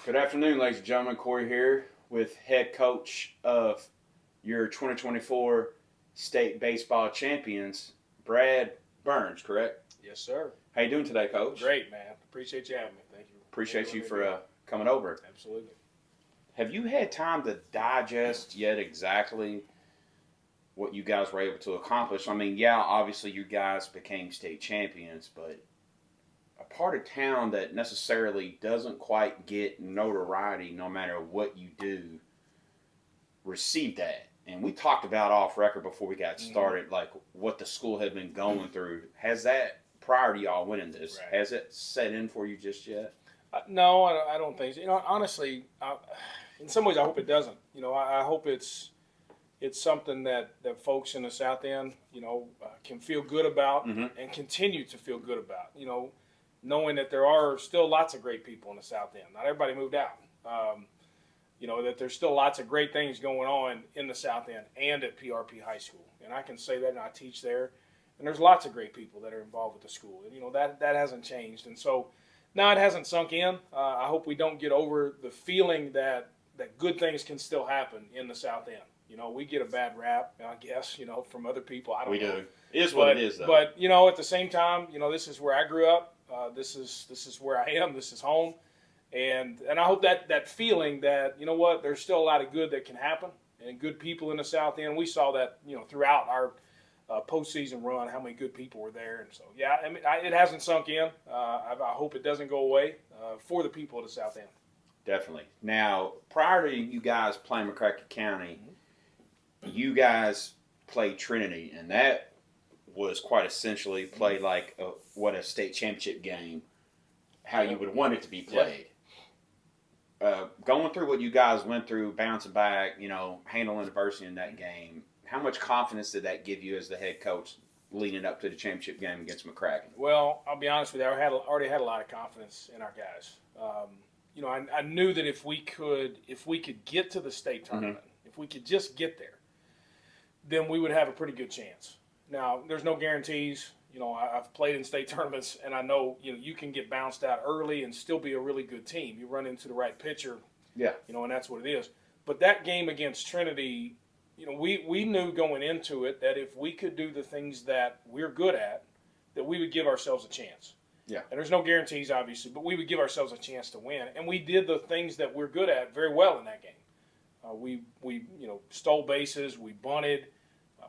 Good afternoon, ladies and gentlemen. Corey here with head coach of your 2024 state baseball champions, Brad Burns, correct? Yes, sir. How you doing today, Coach? Great, man. Appreciate you having me. Thank you. Appreciate you for coming over. Absolutely. Have you had time to digest yet exactly what you guys were able to accomplish? I mean, yeah, obviously you guys became state champions, but a part of town that necessarily doesn't quite get notoriety no matter what you do received that. And we talked about off record before we got started, like what the school had been going through. Has that, prior to y'all winning this, has it set in for you just yet? No, I don't think so. Honestly, in some ways I hope it doesn't. I hope it's something that folks in the South End, can feel good about and continue to feel good about. Knowing that there are still lots of great people in the South End. Not everybody moved out. That there's still lots of great things going on in the South End and at PRP High School. And I can say that, and I teach there. And there's lots of great people that are involved with the school. And, that hasn't changed. And so, no, it hasn't sunk in. I hope we don't get over the feeling that good things can still happen in the South End. We get a bad rap, I guess, from other people. I don't know. We do. It is what it is, though. But, at the same time, this is where I grew up. This is where I am. This is home. And I hope that feeling that, there's still a lot of good that can happen and good people in the South End. We saw that, throughout our postseason run, how many good people were there. And so, yeah, I mean, it hasn't sunk in. I hope it doesn't go away for the people of the South End. Definitely. Now, prior to you guys playing McCracken County, you guys played Trinity, and that was quite essentially played like what a state championship game, how you would want it to be played. Going through what you guys went through, bouncing back, handling adversity in that game, how much confidence did that give you as the head coach leading up to the championship game against McCracken? Well, I'll be honest with you, I already had a lot of confidence in our guys. I knew that if we could get to the state tournament, if we could just get there, then we would have a pretty good chance. Now, there's no guarantees. I've played in state tournaments, and I know you can get bounced out early and still be a really good team. You run into the right pitcher, and that's what it is. But that game against Trinity, we knew going into it that if we could do the things that we're good at, that we would give ourselves a chance. Yeah. And there's no guarantees, obviously, but we would give ourselves a chance to win. And we did the things that we're good at very well in that game. We stole bases, we bunted,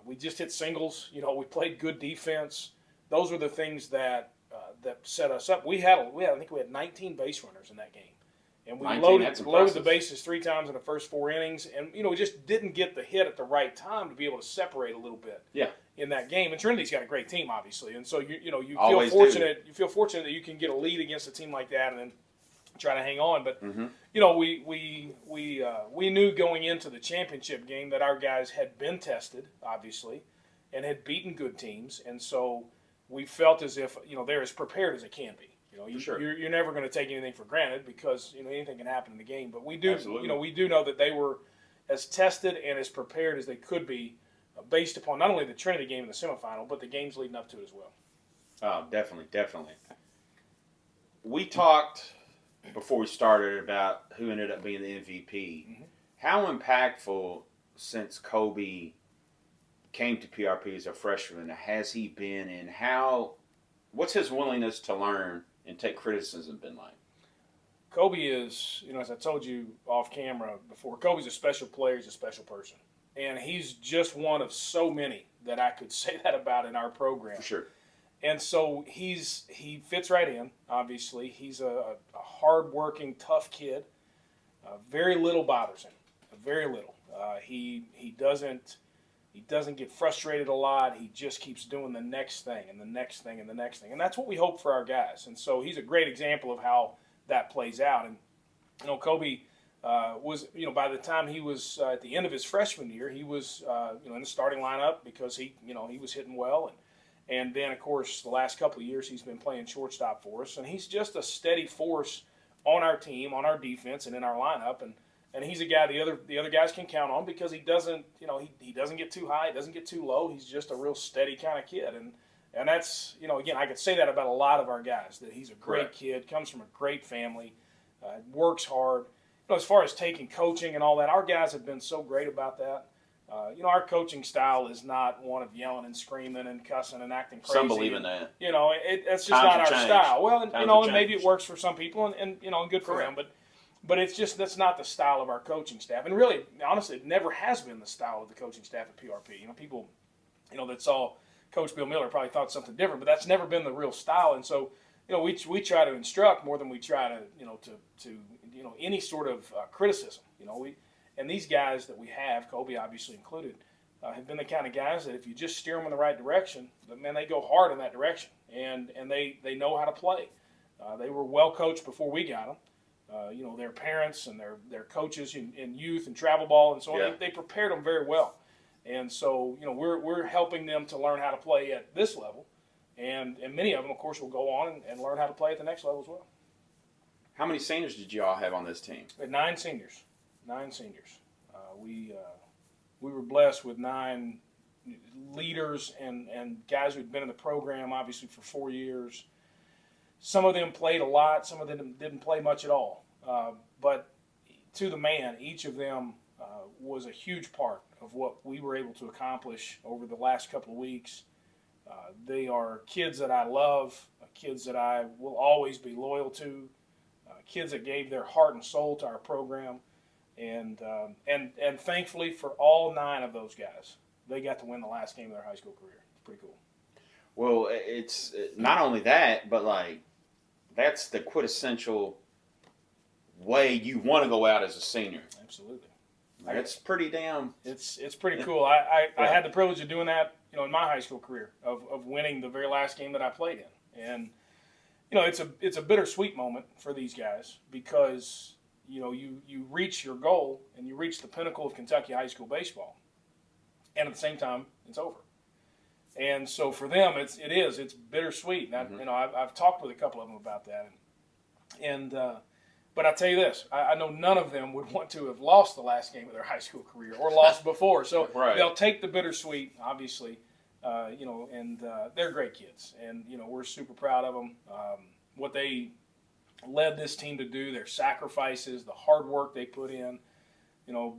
we just hit singles. We played good defense. Those were the things that set us up. I think we had 19 base runners in that game, and we loaded the bases 3 times in the first 4 innings, and we just didn't get the hit at the right time to be able to separate a little bit. Yeah. In that game, and Trinity's got a great team, obviously, and so you Always feel fortunate. Do. You feel fortunate that you can get a lead against a team like that, and then try to hang on. But we knew going into the championship game that our guys had been tested, obviously, and had beaten good teams, and so we felt as if they're as prepared as it can be. You're never going to take anything for granted because anything can happen in the game. But we do we do know that they were as tested and as prepared as they could be, based upon not only the Trinity game in the semifinal, but the games leading up to it as well. Oh, definitely. We talked before we started about who ended up being the MVP. How impactful, since Kobe came to PRP as a freshman, has he been, and what's his willingness to learn and take criticism been like? Kobe is, as I told you off camera before, Kobe's a special player. He's a special person. And he's just one of so many that I could say that about in our program. For sure. And so he fits right in, obviously. He's a hard-working, tough kid. Very little bothers him. Very little. He doesn't get frustrated a lot. He just keeps doing the next thing and the next thing and the next thing. And that's what we hope for our guys. And so he's a great example of how that plays out. And, Kobe was, by the time he was at the end of his freshman year, he was, in the starting lineup because he was hitting well. And then, of course, the last couple of years he's been playing shortstop for us. And he's just a steady force on our team, on our defense, and in our lineup. And he's a guy the other guys can count on because he doesn't, he doesn't get too high, he doesn't get too low. He's just a real steady kind of kid. And that's, again, I could say that about a lot of our guys, that he's a great kid, comes from a great family. works hard. As far as taking coaching and all that, our guys have been so great about that. Our coaching style is not one of yelling and screaming and cussing and acting crazy. Some believe in that. That's just not our style. Well, and maybe it works for some people, and good for them. But it's just that's not the style of our coaching staff. And really, honestly, it never has been the style of the coaching staff at PRP. People, that saw Coach Bill Miller probably thought something different, but that's never been the real style. And so, we try to instruct more than we try to, any sort of criticism. And these guys that we have, Kobe obviously included, have been the kind of guys that if you just steer them in the right direction, man, they go hard in that direction, and they know how to play. They were well coached before we got them. Their parents and their coaches in youth and travel ball and so on, yeah. they prepared them very well. And so, we're helping them to learn how to play at this level. And many of them, of course, will go on and learn how to play at the next level as well. How many seniors did you all have on this team? We had 9 seniors. 9 seniors. We were blessed with 9 leaders and guys who'd been in the program, obviously, for 4 years. Some of them played a lot. Some of them didn't play much at all. But to the man, each of them was a huge part of what we were able to accomplish over the last couple of weeks. They are kids that I love, kids that I will always be loyal to, kids that gave their heart and soul to our program. And thankfully for all 9 of those guys, they got to win the last game of their high school career. It's pretty cool. Well, it's not only that, but that's the quintessential way you want to go out as a senior. Absolutely. It's pretty damn. It's pretty cool. I had the privilege of doing that, in my high school career of winning the very last game that I played in, and it's a bittersweet moment for these guys because you reach your goal and you reach the pinnacle of Kentucky high school baseball, and at the same time it's over. And so for them, it's bittersweet. And I've talked with a couple of them about that, but I tell you this, I know none of them would want to have lost the last game of their high school career or lost before. So right. They'll take the bittersweet, obviously, and they're great kids, and we're super proud of them. What they led this team to do, their sacrifices, the hard work they put in.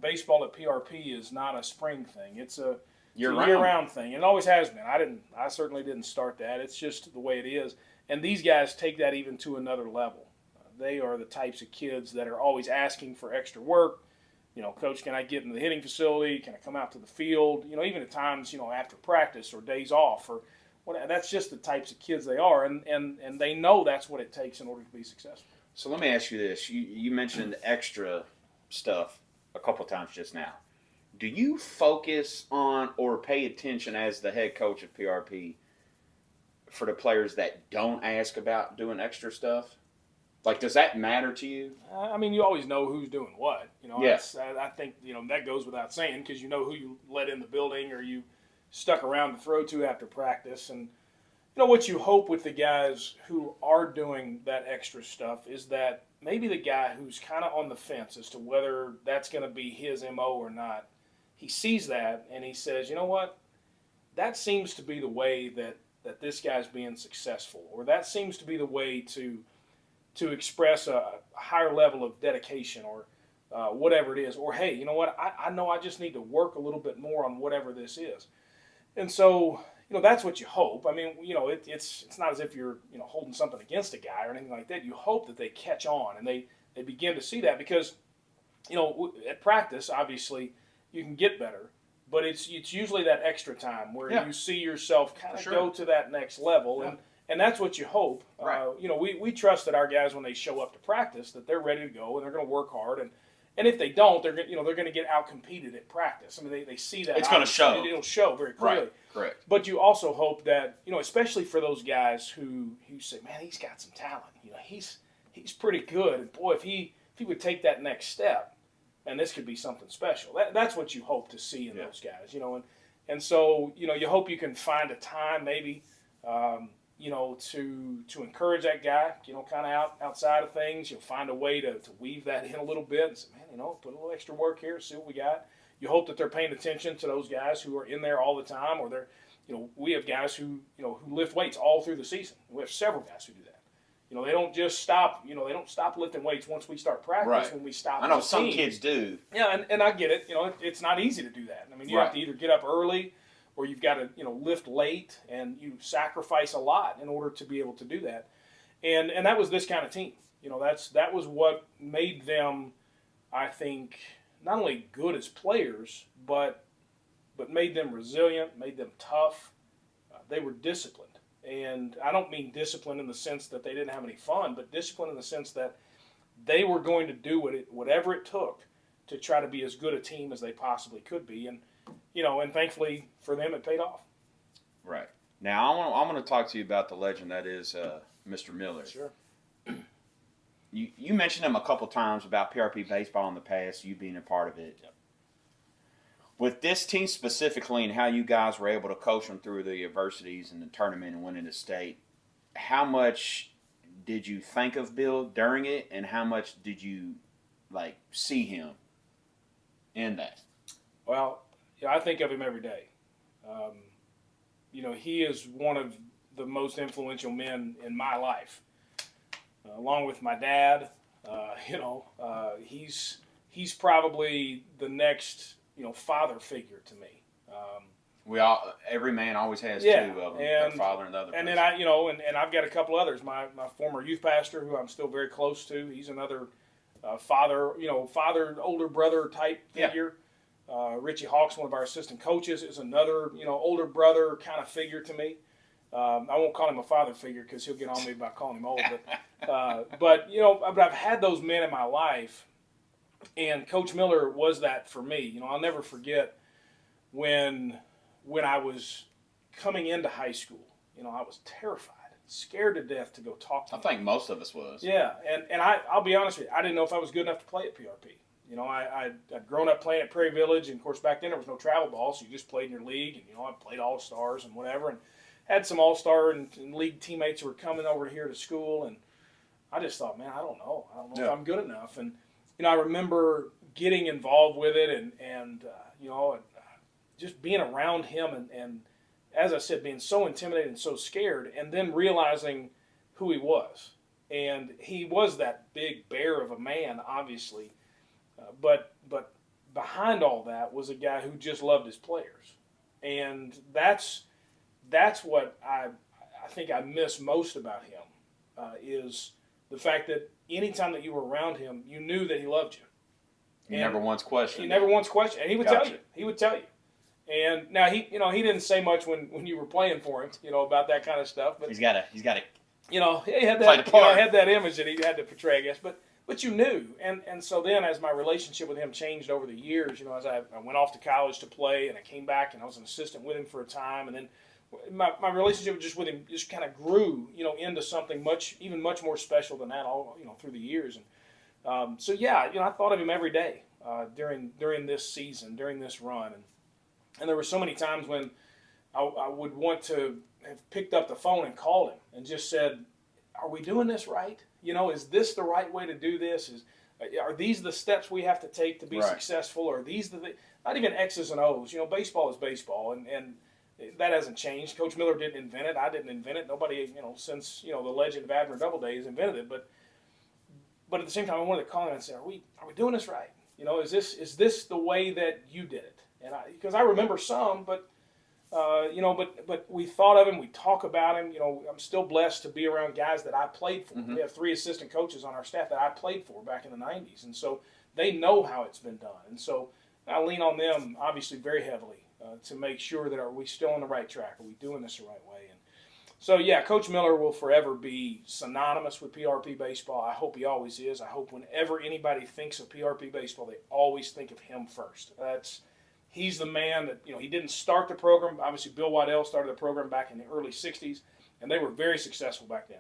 Baseball at PRP is not a spring thing; it's a year-round thing, and it always has been. I certainly didn't start that. It's just the way it is. And these guys take that even to another level. They are the types of kids that are always asking for extra work. Coach, can I get in the hitting facility? Can I come out to the field? Even at times, after practice or days off or whatever. That's just the types of kids they are, and they know that's what it takes in order to be successful. So let me ask you this. You mentioned extra stuff a couple times just now. Do you focus on or pay attention as the head coach of PRP for the players that don't ask about doing extra stuff? Does that matter to you? You always know who's doing what. Yes. I think, that goes without saying because you know who you let in the building or you stuck around to throw to after practice. And, what you hope with the guys who are doing that extra stuff is that maybe the guy who's kind of on the fence as to whether that's going to be his MO or not, he sees that and he says, you know what, that seems to be the way that this guy's being successful, or that seems to be the way to express a higher level of dedication or whatever it is. Or, hey, you know what, I know I just need to work a little bit more on whatever this is. And so, that's what you hope. It's not as if you're, holding something against a guy or anything like that. You hope that they catch on and they begin to see that because, at practice, obviously, you can get better. But it's usually that extra time where you see yourself kind of go to that next level. Yeah. And that's what you hope. Right. We trust that our guys, when they show up to practice, that they're ready to go and they're going to work hard. And if they don't, they're going to get out-competed at practice. They see that. It's going to show. It'll show very clearly. Right. Correct. But you also hope that, especially for those guys who say, man, he's got some talent. He's pretty good. And, boy, if he would take that next step, and this could be something special. That's what you hope to see in those guys, And so, you hope you can find a time maybe, to encourage that guy, kind of outside of things. You'll find a way to weave that in a little bit and say, man, put a little extra work here, see what we got. You hope that they're paying attention to those guys who are in there all the time, or we have guys who lift weights all through the season. We have several guys who do that. They don't just stop. They don't stop lifting weights once we start practice. Right. When we stop, I know as a some team. kids do. Yeah, and I get it. It's not easy to do that. I mean, you have to either get up early, or you've got to lift late, and you sacrifice a lot in order to be able to do that. And that was this kind of team. That was what made them, I think, not only good as players, but made them resilient, made them tough. They were disciplined. And I don't mean discipline in the sense that they didn't have any fun, but discipline in the sense that they were going to do whatever it took to try to be as good a team as they possibly could be. And, and thankfully for them, it paid off. Right. Now, I want to talk to you about the legend that is Mr. Miller. Sure. You mentioned him a couple times about PRP baseball in the past, you being a part of it. Yep. With this team specifically and how you guys were able to coach them through the adversities and the tournament and winning the state, how much did you think of Bill during it, and how much did you see him in that? Well, I think of him every day. He is one of the most influential men in my life, along with my dad. He's probably the next father figure to me. Every man always has two of them, their father and the other person. And then and I've got a couple others. My former youth pastor, who I'm still very close to, he's another father, older brother type figure. Richie Hawks, one of our assistant coaches, is another, older brother kind of figure to me. I won't call him a father figure because he'll get on me by calling him old. But I've had those men in my life, and Coach Miller was that for me. I'll never forget when I was coming into high school. I was terrified, scared to death to go talk to him. I think most of us was. Yeah, and I'll be honest with you, I didn't know if I was good enough to play at PRP. I'd grown up playing at Prairie Village, and of course back then there was no travel ball, so you just played in your league, and I played All-Stars and whatever, and had some All-Star and league teammates who were coming over here to school, and I just thought, man, I don't know if I'm good enough. And I remember getting involved with it, and just being around him, and as I said, being so intimidated and so scared, and then realizing who he was. And he was that big bear of a man, obviously, but behind all that was a guy who just loved his players. And that's what I think I miss most about him, is the fact that anytime that you were around him, you knew that he loved you. He never once questioned. He never once questioned, and he would tell you. He would tell you. And now he didn't say much when you were playing for him, about that kind of stuff. But he's got to. He had that. Had that image that he had to portray, I guess. But you knew, and so then as my relationship with him changed over the years, as I went off to college to play, and I came back and I was an assistant with him for a time, and then my relationship just with him just kind of grew, into something much more special than that all through the years. And so I thought of him every day during this season, during this run, and there were so many times when I would want to have picked up the phone and called him and just said, "Are we doing this right? Is this the right way to do this? Are these the steps we have to take to be successful? Or are these not even X's and O's? Baseball is baseball, and that hasn't changed. Coach Miller didn't invent it. I didn't invent it. Nobody, since the legend of Abner Doubleday has invented it. But at the same time, I wanted to call him and say, "Are we doing this right? Is this the way that you did it?" And because I remember some, but we thought of him. We talk about him. I'm still blessed to be around guys that I played for. Mm-hmm. We have 3 assistant coaches on our staff that I played for back in the 90s, and so they know how it's been done. And so I lean on them, obviously, very heavily to make sure that are we still on the right track? Are we doing this the right way? And so, Coach Miller will forever be synonymous with PRP baseball. I hope he always is. I hope whenever anybody thinks of PRP baseball, they always think of him first. He's the man that, he didn't start the program. Obviously, Bill Waddell started the program back in the early 60s, and they were very successful back then.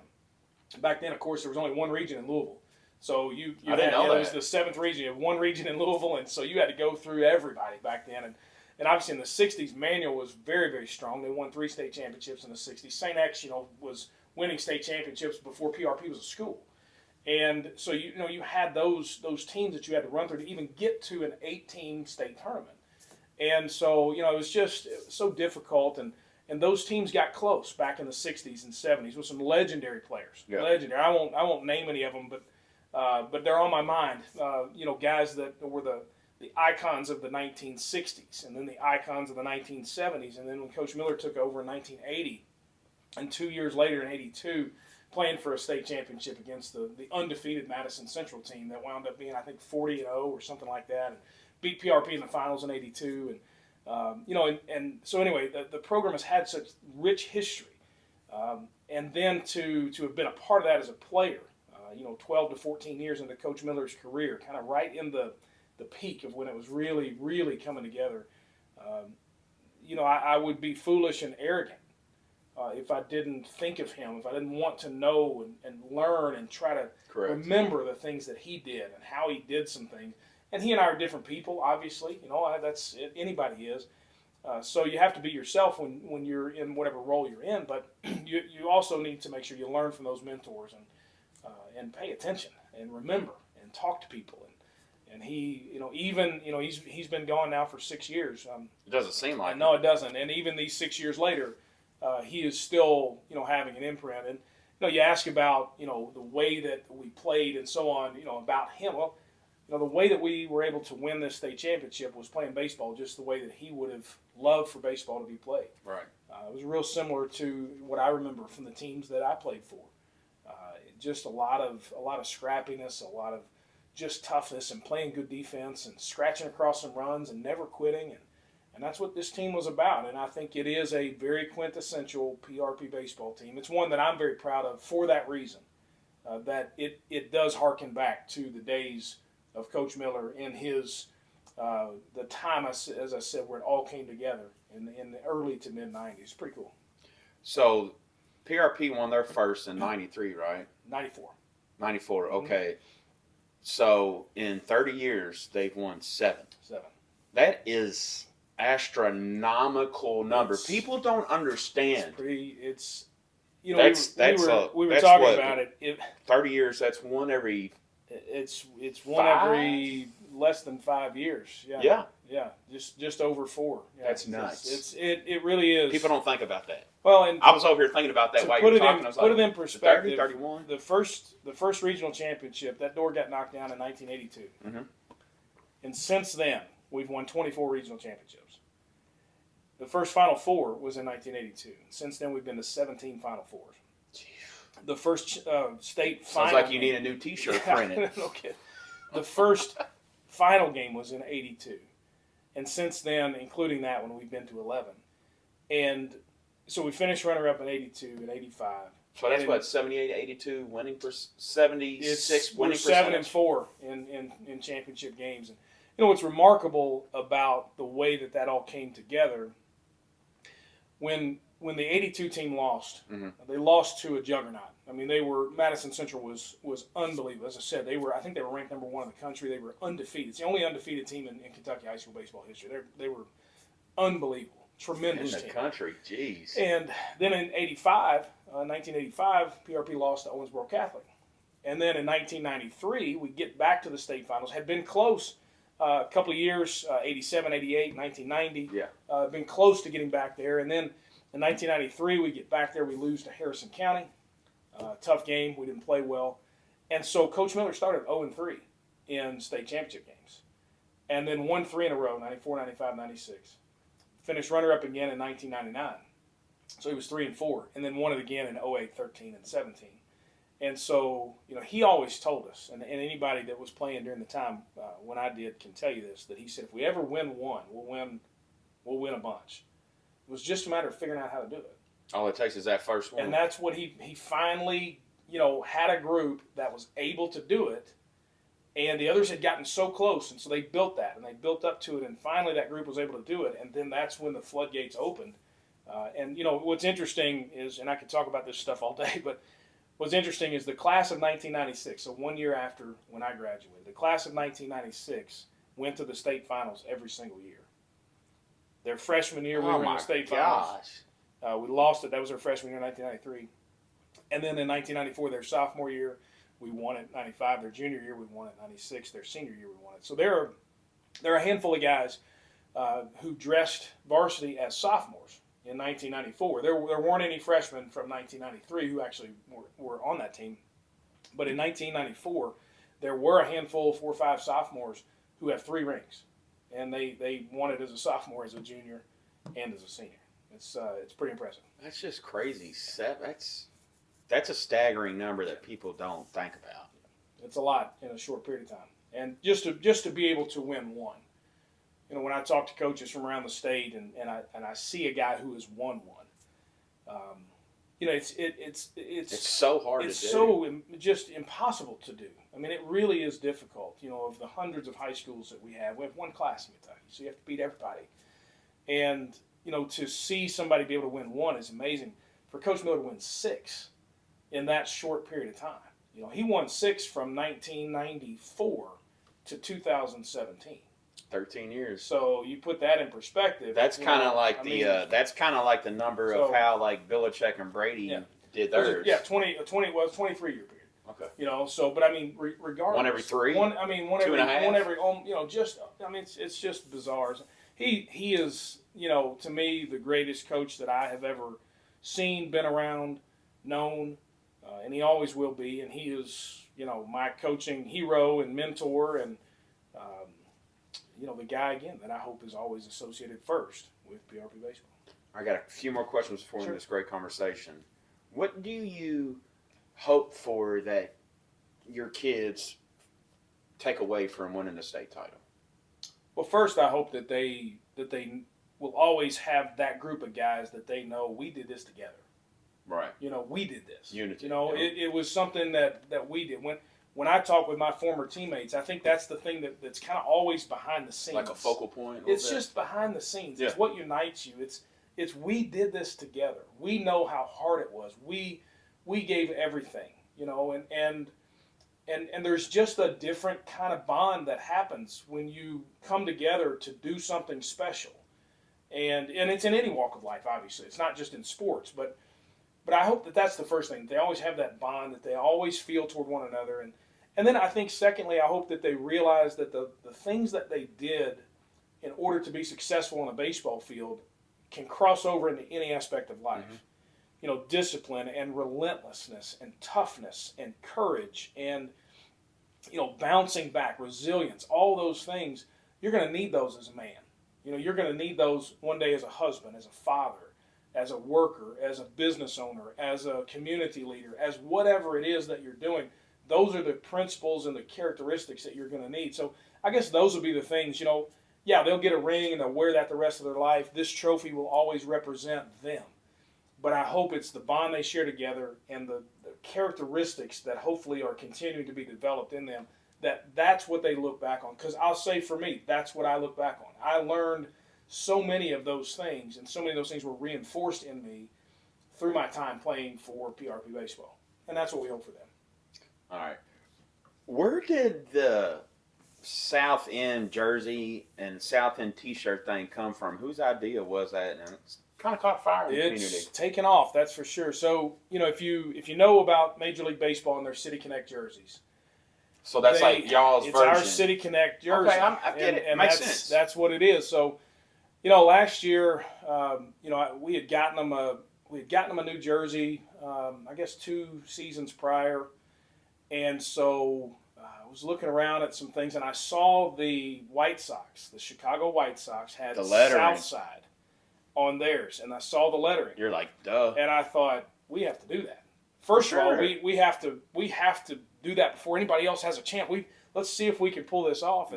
Back then, of course, there was only one region in Louisville. So it was the 7th region. You have one region in Louisville, and so you had to go through everybody back then. And obviously in the 60s, Manual was very, very strong. They won 3 state championships in the 60s. St. X, was winning state championships before PRP was a school. And so, you had those teams that you had to run through to even get to an 18 state tournament. And so, it was so difficult. And And those teams got close back in the '60s and '70s with some legendary players. Yeah. Legendary. I won't name any of them, but they're on my mind. Guys that were the icons of the 1960s, and then the icons of the 1970s, and then when Coach Miller took over in 1980, and 2 years later in '82, playing for a state championship against the undefeated Madison Central team that wound up being, I think, 40-0 or something like that, and beat PRP in the finals in '82, and and so anyway, the program has had such rich history, and then to have been a part of that as a player, 12 to 14 years into Coach Miller's career, kind of right in the peak of when it was really, really coming together. I would be foolish and arrogant if I didn't think of him, if I didn't want to know and learn and try to remember the things that he did and how he did some things. And he and I are different people, obviously. That's it, anybody is. So you have to be yourself when you're in whatever role you're in. But you also need to make sure you learn from those mentors and pay attention and remember and talk to people. And he, he's been gone now for 6 years. It doesn't seem like no, it doesn't. And even these 6 years later, he is still having an imprint. And you ask about the way that we played and so on. About him. Well, the way that we were able to win this state championship was playing baseball just the way that he would have loved for baseball to be played. Right. It was real similar to what I remember from the teams that I played for. Just a lot of scrappiness, a lot of just toughness and playing good defense and scratching across some runs and never quitting. And that's what this team was about. And I think it is a very quintessential PRP baseball team. It's one that I'm very proud of for that reason, that it does harken back to the days of Coach Miller in his the time, as I said, where it all came together in the early to mid '90s. Pretty cool. So, PRP won their first in '93, right? '94. '94. Okay. Mm-hmm. So in 30 years, they've won 7. That is astronomical number. People don't understand. It's we were talking about it. 30 years. That's one every. It's one every less than 5 years. Yeah. Just over 4. Yeah, that's nuts. It really is. People don't think about that. Well, and I was over here thinking about that while you were talking. Put it in perspective. 30, 31. The first regional championship, that door got knocked down in 1982. Mm-hmm. And since then, we've won 24 regional championships. The first Final Four was in 1982. Since then, we've been to 17 Final Fours. The first state final. Sounds like you need a new T-shirt printed. No kidding. The first final game was in '82, and since then, including that one, we've been to 11. And so we finished runner-up in '82 and '85. So that's what 78, 82 winning for 76 winning percentage. We're 7-4 in championship games. And what's remarkable about the way that all came together, when the '82 team lost, mm-hmm. they lost to a juggernaut. I mean, Madison Central was unbelievable. As I said, I think they were ranked number 1 in the country. They were undefeated. It's the only undefeated team in Kentucky high school baseball history. They were unbelievable, tremendous in the team. Country. Jeez. And then in 1985, PRP lost to Owensboro Catholic. And then in 1993, we get back to the state finals. Had been close a couple of years, 87, 88, 1990. Yeah. Been close to getting back there. And then in 1993, we get back there. We lose to Harrison County. Tough game. We didn't play well. And so Coach Miller started 0-3 in state championship games. And then won 3 in a row, 94, 95, 96. Finished runner-up again in 1999. So he was 3-4. And then won it again in 08, 13, and 17. And so, he always told us, and anybody that was playing during the time when I did can tell you this, that he said, if we ever win one, we'll win a bunch. It was just a matter of figuring out how to do it. All it takes is that first one. And that's what he finally, had a group that was able to do it. And the others had gotten so close, and so they built that, and they built up to it, and finally that group was able to do it, and then that's when the floodgates opened. And what's interesting is, and I could talk about this stuff all day, but what's interesting is the class of 1996, so 1 year after when I graduated, the class of 1996 went to the state finals every single year. Their freshman year, we were in the state finals. We lost it. That was our freshman year in 1993. And then in 1994, their sophomore year, we won it. 95, their junior year, we won it. 96, their senior year, we won it. So there are a handful of guys who dressed varsity as sophomores in 1994. There weren't any freshmen from 1993 who actually were on that team. But in 1994, there were a handful of 4 or 5 sophomores who have 3 rings. And they won it as a sophomore, as a junior, and as a senior. It's pretty impressive. That's just crazy. That's a staggering number that people don't think about. It's a lot in a short period of time. And just to be able to win one. You know, when I talk to coaches from around the state and I see a guy who has won one, you know, it's so hard to do. It's so just impossible to do. I mean, it really is difficult. You know, of the hundreds of high schools that we have one class in Kentucky, so you have to beat everybody. And, you know, to see somebody be able to win one is amazing. For Coach Miller to win 6 in that short period of time. You know, he won 6 from 1994 to 2017. 13 years. So you put that in perspective. That's kind of like the number of how like Belichick and Brady did theirs. Yeah, 23-year period. Okay. You know, so but I mean, regardless, one every 3. One 2.5. One every. You know, just I mean, it's just bizarre. He is, you know, to me the greatest coach that I have ever seen, been around, known, and he always will be. And he is, you know, my coaching hero and mentor, and you know, the guy again that I hope is always associated first with PRP baseball. I got a few more questions for you in this great conversation. What do you hope for that your kids take away from winning the state title? Well, first, I hope that they will always have that group of guys that they know we did this together. Right. You know, we did this. Unity. You know, it was something that we did. When I talk with my former teammates, I think that's the thing that's kind of always behind the scenes. Like a focal point. It's just behind the scenes. Yeah. It's what unites you. It's we did this together. We know how hard it was. We gave everything. You know, and there's just a different kind of bond that happens when you come together to do something special. And it's in any walk of life, obviously. It's not just in sports, but I hope that that's the first thing. They always have that bond that they always feel toward one another. And then I think, secondly, I hope that they realize that the things that they did in order to be successful on a baseball field can cross over into any aspect of life. Mm-hmm. You know, discipline and relentlessness and toughness and courage and, you know, bouncing back, resilience, all those things, you're going to need those as a man. You know, you're going to need those one day as a husband, as a father, as a worker, as a business owner, as a community leader, as whatever it is that you're doing. Those are the principles and the characteristics that you're going to need. So I guess those will be the things, you know, yeah, they'll get a ring and they'll wear that the rest of their life. This trophy will always represent them. But I hope it's the bond they share together and the characteristics that hopefully are continuing to be developed in them, that's what they look back on. Because I'll say for me, that's what I look back on. I learned so many of those things, and so many of those things were reinforced in me through my time playing for PRP baseball. And that's what we hope for them. All right. Where did the South End jersey and South End T-shirt thing come from? Whose idea was that? And it's kind of caught fire in the community. It's taken off, that's for sure. So, you know, if you know about Major League Baseball and their City Connect jerseys. So that's like y'all's version. It's our City Connect jersey. Okay, I get it. And Makes sense. That's what it is. So, you know, last year, you know, we had gotten them a new jersey, I guess 2 seasons prior. And so I was looking around at some things, and I saw the White Sox, the Chicago White Sox, had the lettering. Southside on theirs, and I saw the lettering. You're like, duh. And I thought, we have to do that. First of all, we have to do that before anybody else has a chance. Let's see if we can pull this off.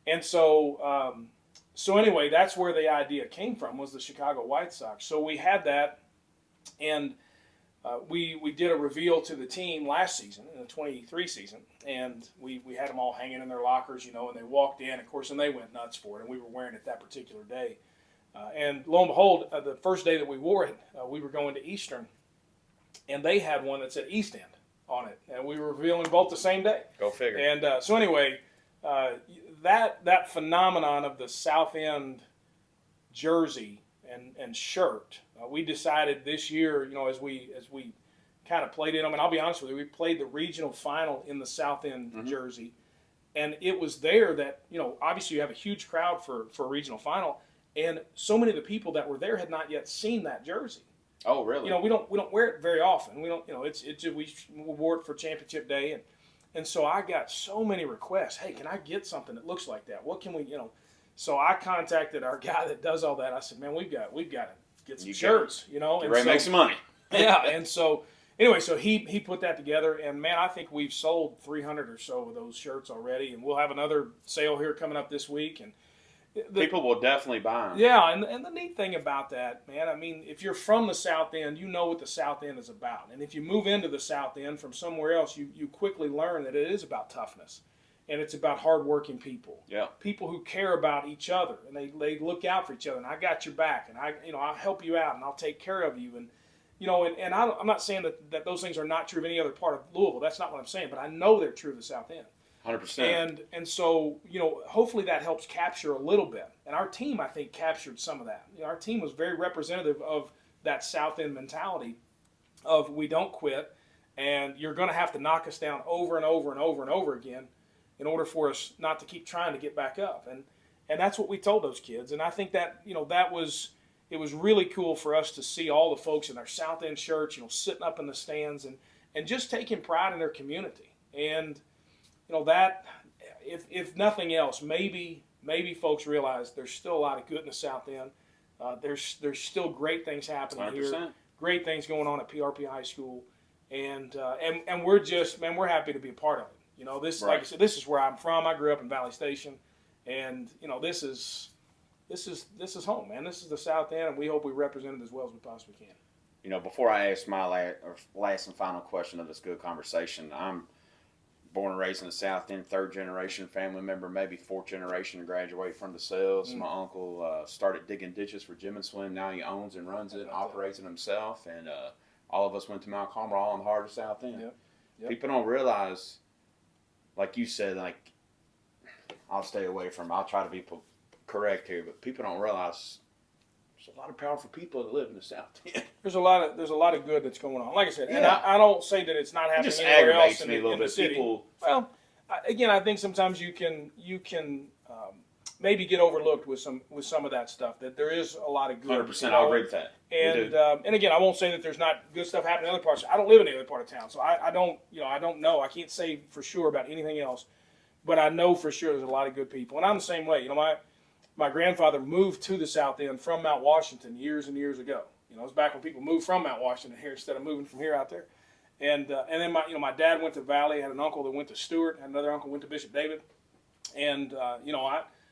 And so anyway, that's where the idea came from, was the Chicago White Sox. So we had that, and we did a reveal to the team last season, in the 23 season, and we had them all hanging in their lockers, you know, and they walked in, of course, and they went nuts for it, and we were wearing it that particular day. And lo and behold, the first day that we wore it, we were going to Eastern, and they had one that said East End on it, and we were revealing both the same day. Go figure. And so anyway, that phenomenon of the South End jersey and shirt, we decided this year, you know, as we kind of played it. I mean, I'll be honest with you, we played the regional final in the South End jersey, and it was there that, you know, obviously you have a huge crowd for a regional final, And so many of the people that were there had not yet seen that jersey. Oh, really? You know, we don't wear it very often. We don't, you know, it's just, we wore it for championship day, and so I got so many requests. Hey, can I get something that looks like that? What can we, you know? So I contacted our guy that does all that. I said, man, we've got to get some shirts, you know. And ready to make some money. Yeah, and so anyway, so he put that together, and man, I think we've sold 300 or so of those shirts already, and we'll have another sale here coming up this week, and people will definitely buy them. Yeah, and the neat thing about that, man, I mean, if you're from the South End, you know what the South End is about. And if you move into the South End from somewhere else, you quickly learn that it is about toughness. And it's about hardworking people. Yeah. People who care about each other, and they look out for each other. And I got your back, and I'll help you out, and I'll take care of you. And I'm not saying that those things are not true of any other part of Louisville. That's not what I'm saying. But I know they're true of the South End. 100%. And so, hopefully that helps capture a little bit. And our team, I think, captured some of that. Our team was very representative of that South End mentality of we don't quit, and you're going to have to knock us down over and over and over and over again in order for us not to keep trying to get back up. And that's what we told those kids. And I think that, it was really cool for us to see all the folks in their South End shirts, sitting up in the stands and just taking pride in their community. And that, if nothing else, maybe folks realize there's still a lot of good in the South End. There's still great things happening 100%. here, great things going on at PRP High School, and we're just, man, we're happy to be a part of it. This, right. Like I said, this is where I'm from. I grew up in Valley Station, and this is home, man. This is the South End, and we hope we represent it as well as we possibly can. Before I ask my last and final question of this good conversation, I'm born and raised in the South End, third generation family member, maybe fourth generation to graduate from the cells. My uncle started digging ditches for Jim and Slim. Now he owns and runs it and operates it himself. And all of us went to Mount Carmel, all in the heart of South End. Yep. People don't realize, like you said, I'll stay away from, I'll try to be correct here, but people don't realize there's a lot of powerful people that live in the South End. There's a lot of good that's going on. Like I said, yeah. and I don't say that it's not happening just anywhere aggravates else me a little in the bit. city. People, well, again, I think sometimes you can maybe get overlooked with some of that stuff. That there is a lot of good. 100%, I agree with that. And again, I won't say that there's not good stuff happening in other parts. I don't live in any other part of town, so I don't know. I can't say for sure about anything else, but I know for sure there's a lot of good people, and I'm the same way. My grandfather moved to the South End from Mount Washington years and years ago. It was back when people moved from Mount Washington here instead of moving from here out there. And then my dad went to Valley. I had an uncle that went to Stewart. Had another uncle who went to Bishop David. And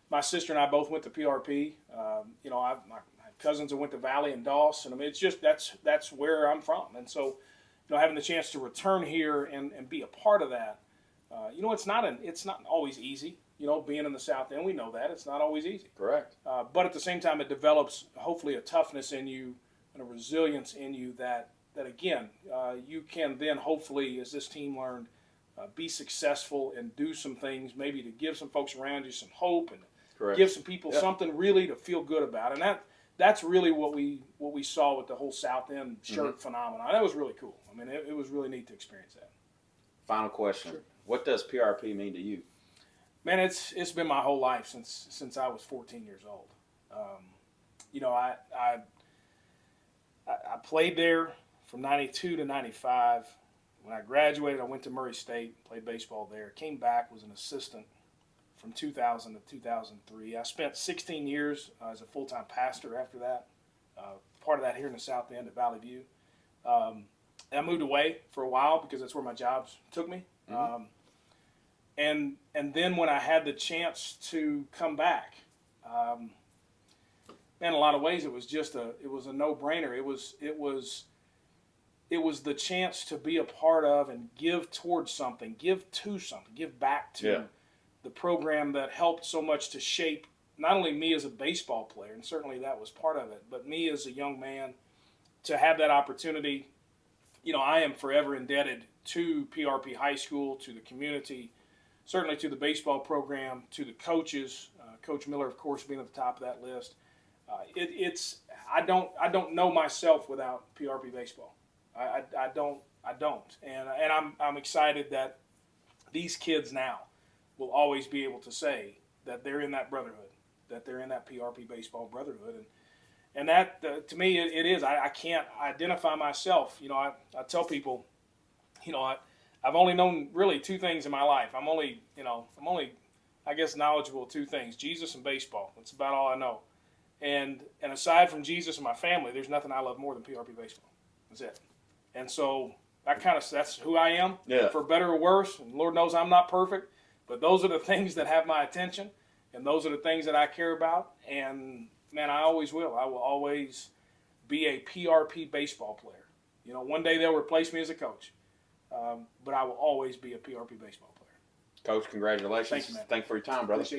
my sister and I both went to PRP. My cousins that went to Valley and Doss. And I mean, it's just that's where I'm from. And so, having the chance to return here and be a part of that, it's not always easy. Being in the South End, we know that it's not always easy. Correct. But at the same time, it develops hopefully a toughness in you and a resilience in you that again, you can then hopefully, as this team learned, be successful and do some things maybe to give some folks around you some hope and Correct. Give some people something really to feel good about. And that's really what we saw with the whole South End shirt phenomenon. That was really cool. I mean, it was really neat to experience that. Final question. Sure. What does PRP mean to you? Man, it's been my whole life since I was 14 years old. I played there from 92 to 95. When I graduated, I went to Murray State, played baseball there. Came back, was an assistant from 2000 to 2003. I spent 16 years as a full-time pastor after that. Part of that here in the South End at Valley View. I moved away for a while because that's where my jobs took me. And then when I had the chance to come back, in a lot of ways it was a no-brainer. It was the chance to be a part of and give towards something, give to something, give back to the program that helped so much to shape not only me as a baseball player, and certainly that was part of it, but me as a young man to have that opportunity. I am forever indebted to PRP High School, to the community, certainly to the baseball program, to the coaches, Coach Miller, of course, being at the top of that list. I don't know myself without PRP baseball. I don't, and I'm excited that these kids now will always be able to say that they're in that brotherhood, that they're in that PRP baseball brotherhood, and that to me it is. I can't identify myself. You know, I tell people, you know, I've only known really two things in my life. I'm only I guess knowledgeable of two things: Jesus and baseball. That's about all I know. And aside from Jesus and my family, there's nothing I love more than PRP baseball. That's it. And so that's who I am, for better or worse. And Lord knows I'm not perfect, but those are the things that have my attention, and those are the things that I care about. And man, I always will. I will always be a PRP baseball player. You know, one day they'll replace me as a coach, but I will always be a PRP baseball player. Coach, congratulations. Thank you, man. Thanks for your time, brother. Appreciate